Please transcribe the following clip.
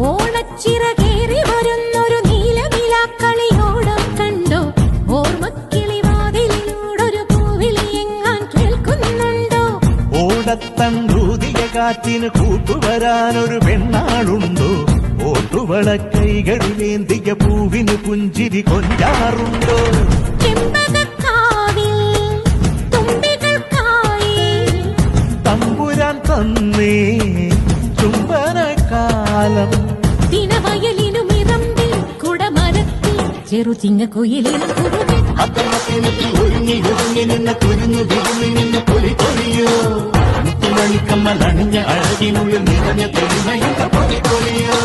ഓണച്ചിറകേറി വരുന്നൊരു നീലനിലാക്കളിയോടം കണ്ടോ? ഓർമ്മക്കിളിവാതിലൂടൊരു പൂവിളി എങ്ങാൻ കേൾക്കുന്നുണ്ടോ? ഓടത്തണ്ടൂതിയ കാറ്റിന് കൂട്ടുവരാനൊരു പെണ്ണാളുണ്ടോ? ഓട്ടുവള കൈകളിലേന്തിയ പൂവിന് പുഞ്ചിരി കൊഞ്ചാറുണ്ടോ? തമ്പുരാൻ തന്നേ ചുംബനകാലം ദിനവയലിനുമിറമ്പി കുടമരത്തിൽ ചെറുചിങ്ങക്കുയിലിനും ഒരുങ്ങി ഒരുങ്ങി നിന്ന കുരുന്നു തിരുങ്ങി നിന്ന പൊലി പൊലിയോ മുത്തുമണിക്കമ്മൽ അണിഞ്ഞ അഴകിനുള്ളിൽ നിറഞ്ഞ തെളിമയുള്ള പൊലി പൊലിയോ